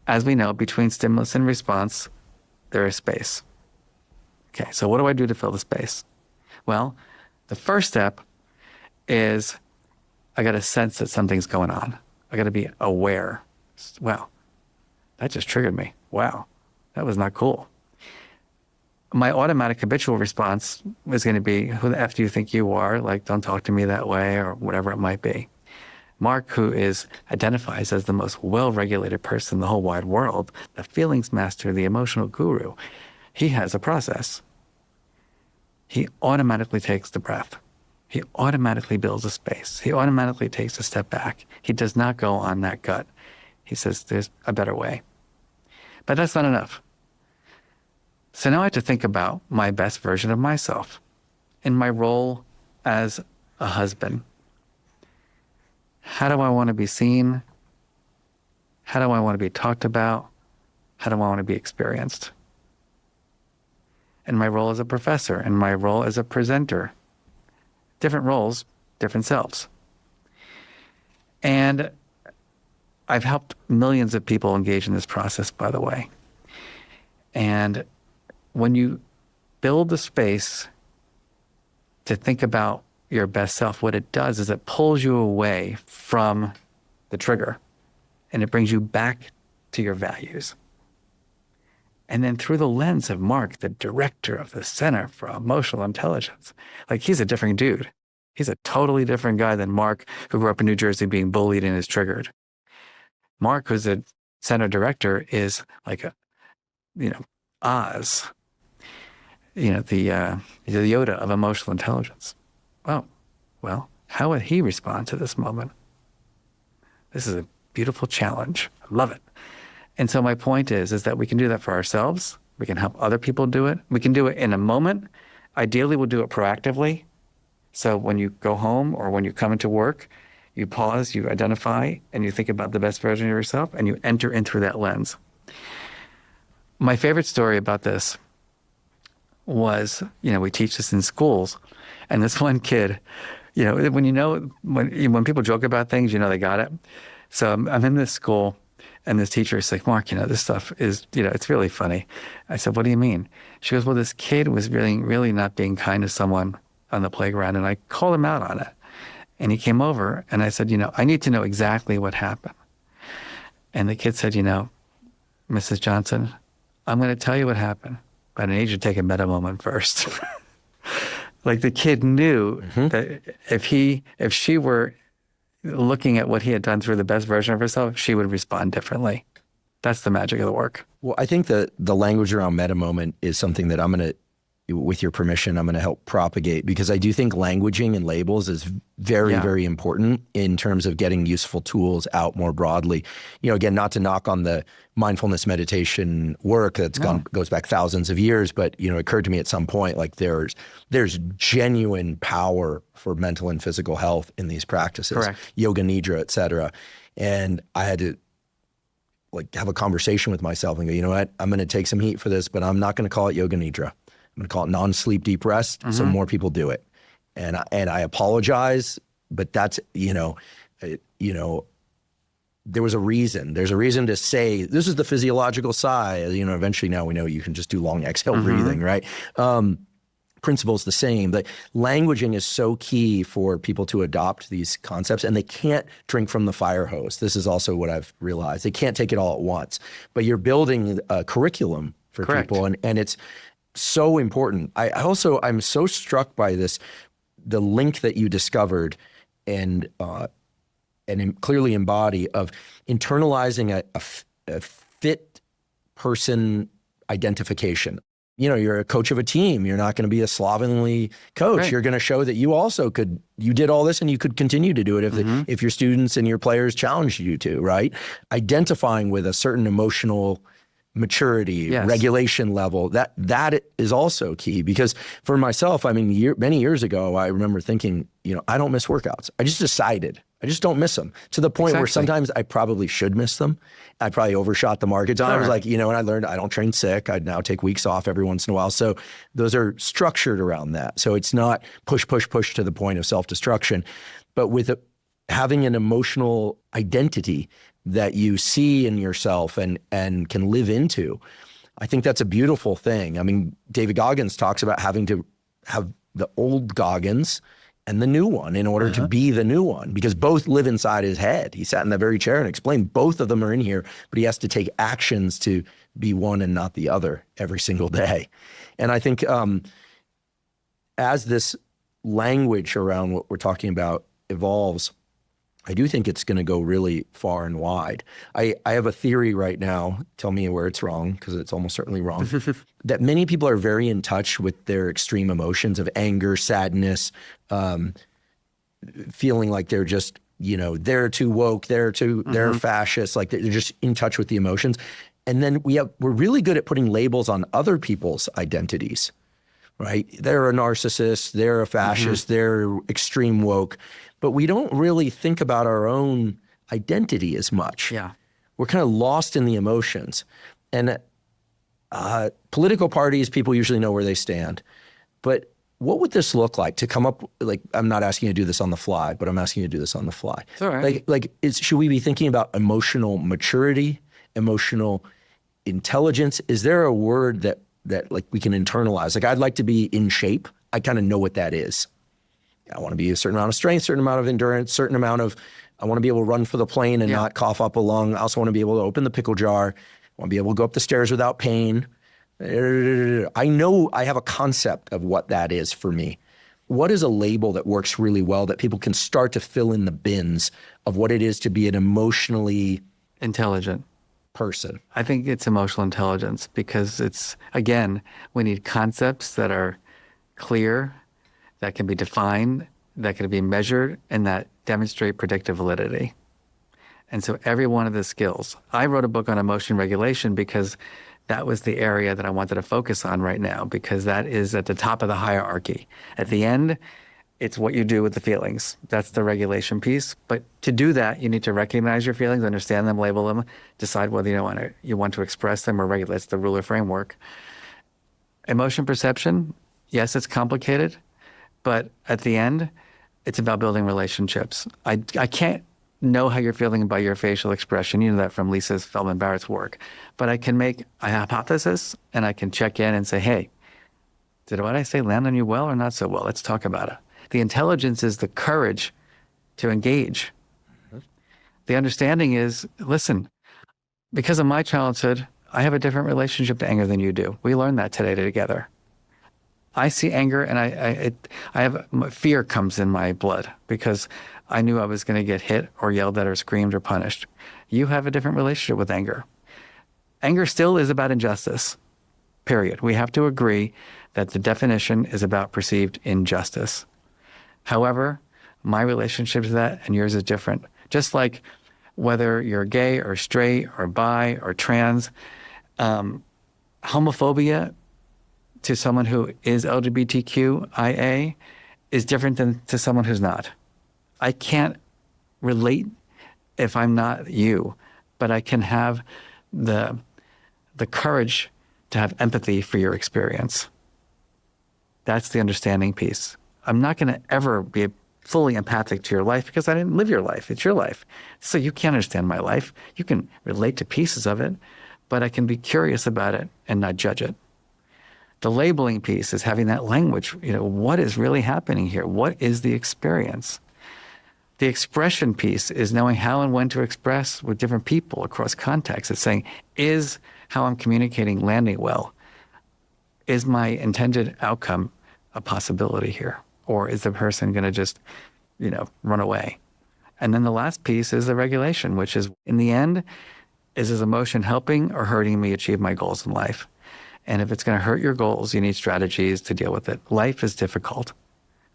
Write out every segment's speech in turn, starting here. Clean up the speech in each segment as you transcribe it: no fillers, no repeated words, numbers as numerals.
as we know, between stimulus and response, there is space. Okay, so what do I do to fill the space? Well, the first step is I got to sense that something's going on. I got to be aware. Wow, that just triggered me. Wow, that was not cool. My automatic habitual response is going to be, who the F do you think you are? Like, don't talk to me that way, or whatever it might be. Mark, who identifies as the most well-regulated person in the whole wide world, the feelings master, the emotional guru, he has a process. He automatically takes the breath. He automatically builds a space. He automatically takes a step back. He does not go on that gut. He says, there's a better way. But that's not enough. So now I have to think about my best version of myself in my role as a husband. How do I want to be seen? How do I want to be talked about? How do I want to be experienced? In my role as a professor, in my role as a presenter. Different roles, different selves. And I've helped millions of people engage in this process, by the way. And when you build the space to think about your best self, what it does is it pulls you away from the trigger and it brings you back to your values. And then through the lens of Mark, the director of the Center for Emotional Intelligence, like, he's a different dude. He's a totally different guy than Mark, who grew up in New Jersey being bullied and is triggered. Mark, who's a center director, is like Oz, the Yoda of emotional intelligence. Oh, well, how would he respond to this moment? This is a beautiful challenge. I love it. And so my point is that we can do that for ourselves. We can help other people do it. We can do it in a moment. Ideally, we'll do it proactively. So when you go home or when you come into work, you pause, you identify, and you think about the best version of yourself, and you enter in through that lens. My favorite story about this was, we teach this in schools, and this one kid, when people joke about things, they got it. So I'm in this school, and this teacher is like, Mark, this stuff is, it's really funny. I said, what do you mean? She goes, well, this kid was really, really not being kind to someone on the playground, and I called him out on it. And he came over, and I said, I need to know exactly what happened. And the kid said, Mrs. Johnson, I'm going to tell you what happened, but I need you to take a meta moment first. Like, the kid knew that if she were looking at what he had done through the best version of herself, she would respond differently. That's the magic of the work. Well, I think that the language around meta moment is something that with your permission, I'm going to help propagate, because I do think languaging and labels is very, very important in terms of getting useful tools out more broadly. Again, not to knock on the mindfulness meditation work that's goes back thousands of years, but it occurred to me at some point, like, there's genuine power for mental and physical health in these practices. Correct. Yoga nidra, et cetera. And I had to have a conversation with myself and go, you know what, I'm going to take some heat for this, but I'm not going to call it yoga nidra. I'm going to call it non-sleep deep rest, so more people do it. And I apologize, but that's, there was a reason. There's a reason to say, this is the physiological side. Eventually now we know you can just do long exhale breathing, right? Principle's the same. The languaging is so key for people to adopt these concepts, and they can't drink from the fire hose. This is also what I've realized. They can't take it all at once, but you're building a curriculum for people, and it's so important. I'm so struck by the link that you discovered and clearly embody of internalizing a fit person identification. You're a coach of a team. You're not going to be a slovenly coach. Right. You're going to show that you did all this and you could continue to do it if your students and your players challenged you to, right? Identifying with a certain emotional maturity, regulation level, that is also key. Because for myself, many years ago, I remember thinking, I don't miss workouts. I just decided I just don't miss them, to the point where sometimes I probably should miss them. I probably overshot the mark. I was like, and I learned I don't train sick. I now take weeks off every once in a while. So those are structured around that. So it's not push to the point of self-destruction. But with having an emotional identity that you see in yourself and can live into. I think that's a beautiful thing. I mean, David Goggins talks about having to have the old Goggins and the new one in order to be the new one, because both live inside his head. He sat in that very chair and explained both of them are in here, but he has to take actions to be one and not the other every single day. And I think as this language around what we're talking about evolves, I do think it's going to go really far and wide. I have a theory right now, tell me where it's wrong, because it's almost certainly wrong, that many people are very in touch with their extreme emotions of anger, sadness, feeling like they're just, they're too woke, they're fascist, like they're just in touch with the emotions. And then we're really good at putting labels on other people's identities, right? They're a narcissist, they're a fascist, they're extreme woke. But we don't really think about our own identity as much. Yeah. We're kind of lost in the emotions. And political parties, people usually know where they stand. But what would this look like to come up, like, I'm not asking you to do this on the fly, but I'm asking you to do this on the fly. It's all right. Should we be thinking about emotional maturity, emotional intelligence? Is there a word that like we can internalize? Like, I'd like to be in shape. I kind of know what that is. I want to be a certain amount of strength, certain amount of endurance, I want to be able to run for the plane and not cough up a lung. I also want to be able to open the pickle jar. I want to be able to go up the stairs without pain. I know I have a concept of what that is for me. What is a label that works really well that people can start to fill in the bins of what it is to be an emotionally intelligent person? I think it's emotional intelligence, because again, we need concepts that are clear, that can be defined, that can be measured, and that demonstrate predictive validity. And so every one of the skills, I wrote a book on emotion regulation because that was the area that I wanted to focus on right now, because that is at the top of the hierarchy. At the end, it's what you do with the feelings. That's the regulation piece. But to do that, you need to recognize your feelings, understand them, label them, decide whether you want to express them or regulate. It's the ruler framework. Emotion perception, yes, it's complicated. But at the end, it's about building relationships. I can't know how you're feeling by your facial expression. You know that from Lisa Feldman Barrett's work. But I can make a hypothesis, and I can check in and say, hey, did what I say land on you well or not so well? Let's talk about it. The intelligence is the courage to engage. The understanding is, listen, because of my childhood, I have a different relationship to anger than you do. We learned that today together. I see anger, and fear comes in my blood because I knew I was going to get hit or yelled at or screamed or punished. You have a different relationship with anger. Anger still is about injustice, period. We have to agree that the definition is about perceived injustice. However, my relationship to that and yours is different. Just like whether you're gay or straight or bi or trans, homophobia to someone who is LGBTQIA is different than to someone who's not. I can't relate if I'm not you, but I can have the courage to have empathy for your experience. That's the understanding piece. I'm not going to ever be fully empathic to your life because I didn't live your life. It's your life. So you can't understand my life. You can relate to pieces of it, but I can be curious about it and not judge it. The labeling piece is having that language. What is really happening here? What is the experience? The expression piece is knowing how and when to express with different people across contexts. It's saying, is how I'm communicating landing well? Is my intended outcome a possibility here? Or is the person going to just, run away? And then the last piece is the regulation, which is, in the end, is this emotion helping or hurting me achieve my goals in life? And if it's going to hurt your goals, you need strategies to deal with it. Life is difficult.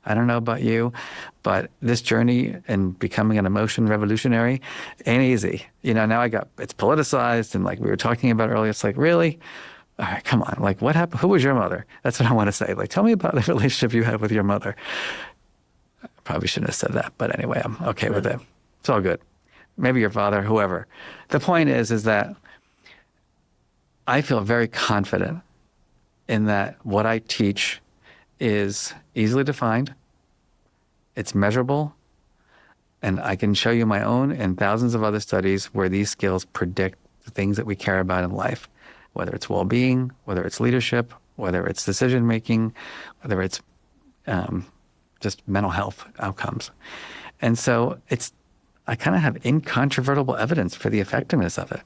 I don't know about you, but this journey in becoming an emotion revolutionary ain't easy. Now it's politicized, and like we were talking about earlier, it's like, really? All right, come on. Like, what happened? Who was your mother? That's what I want to say. Like, tell me about the relationship you had with your mother. I probably shouldn't have said that, but anyway, I'm okay with it. It's all good. Maybe your father, whoever. The point is that I feel very confident in that what I teach is easily defined, it's measurable, And I can show you my own and thousands of other studies where these skills predict the things that we care about in life, whether it's well-being, whether it's leadership, whether it's decision-making, whether it's just mental health outcomes. And so I kind of have incontrovertible evidence for the effectiveness of it.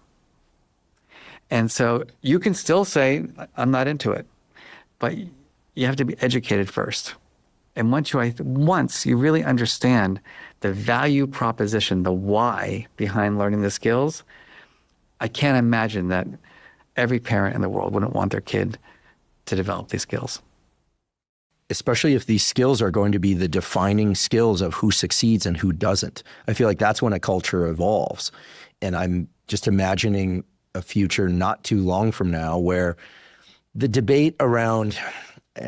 And so you can still say, I'm not into it, but you have to be educated first. And once you really understand the value proposition, the why behind learning the skills, I can't imagine that every parent in the world wouldn't want their kid to develop these skills. Especially if these skills are going to be the defining skills of who succeeds and who doesn't. I feel like that's when a culture evolves. And I'm just imagining a future not too long from now where the debate around,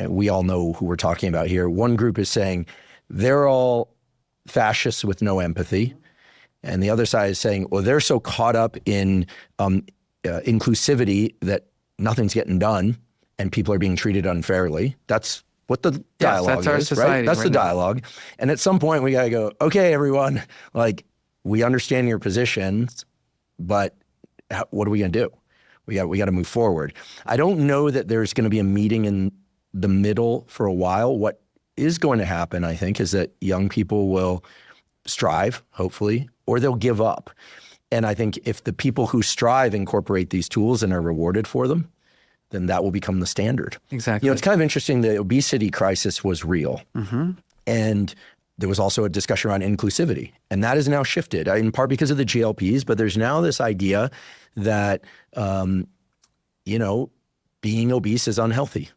we all know who we're talking about here. One group is saying they're all fascists with no empathy. And the other side is saying, well, they're so caught up in inclusivity that nothing's getting done and people are being treated unfairly. That's what the dialogue that's our is, society right? That's the now. dialogue. And at some point we got to go, okay, everyone, like, we understand your positions, but what are we going to do? We got to move forward. I don't know that there's going to be a meeting in the middle for a while. What is going to happen, I think, is that young people will strive, hopefully, or they'll give up. And I think if the people who strive incorporate these tools and are rewarded for them, then that will become the standard. Exactly. You know, it's kind of interesting. The obesity crisis was real. Mm-hmm. And there was also a discussion around inclusivity. And that has now shifted, in part because of the GLPs, but there's now this idea that, being obese is unhealthy.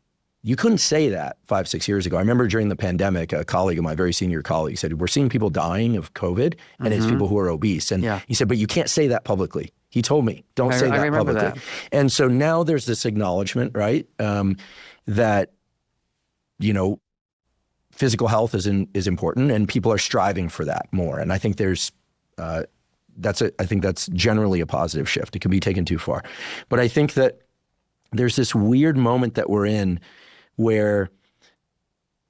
You couldn't say that 5-6 years ago. I remember during the pandemic, a colleague of mine, very senior colleague, said, we're seeing people dying of COVID, and it's people who are obese. And he said, but you can't say that publicly. He told me, don't say that publicly. That. And so now there's this acknowledgement, right, that, physical health is important, and people are striving for that more. And I think I think that's generally a positive shift. It can be taken too far. But I think that there's this weird moment that we're in where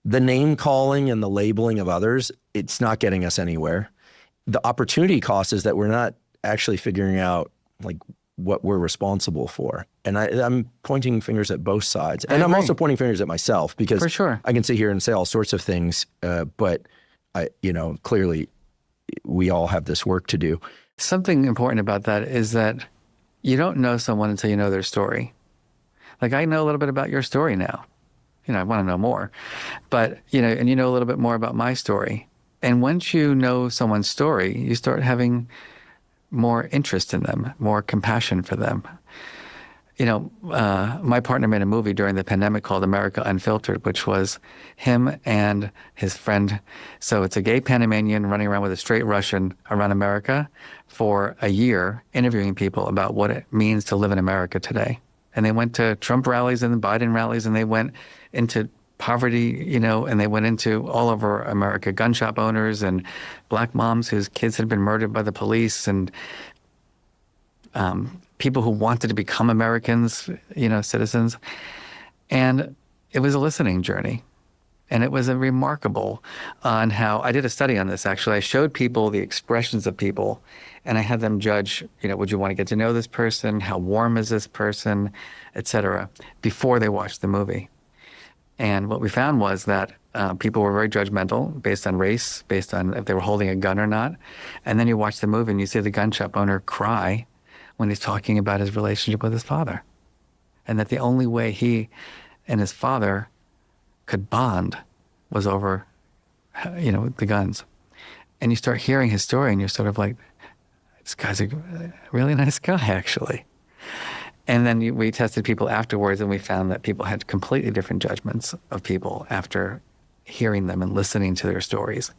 the name calling and the labeling of others, it's not getting us anywhere. The opportunity cost is that we're not actually figuring out like what we're responsible for. And I'm pointing fingers at both sides. And I'm also pointing fingers at myself because For sure. I can sit here and say all sorts of things, but clearly we all have this work to do. Something important about that is that you don't know someone until you know their story. Like, I know a little bit about your story now. I want to know more. But, and you know a little bit more about my story. And once you know someone's story, you start having more interest in them, more compassion for them. My partner made a movie during the pandemic called America Unfiltered, which was him and his friend. So it's a gay Panamanian running around with a straight Russian around America for a year, interviewing people about what it means to live in America today. And they went to Trump rallies and Biden rallies, and they went into poverty, and they went into all over America, gun shop owners and black moms whose kids had been murdered by the police, and people who wanted to become Americans, citizens. And it was a listening journey. And it was a remarkable on how, I did a study on this actually. I showed people the expressions of people, and I had them judge, would you want to get to know this person? How warm is this person, et cetera, before they watched the movie. And what we found was that people were very judgmental based on race, based on if they were holding a gun or not. And then you watch the movie and you see the gun shop owner cry when he's talking about his relationship with his father. And that the only way he and his father could bond was over, the guns. And you start hearing his story and you're sort of like, this guy's a really nice guy, actually. And then we tested people afterwards, and we found that people had completely different judgments of people after hearing them and listening to their stories.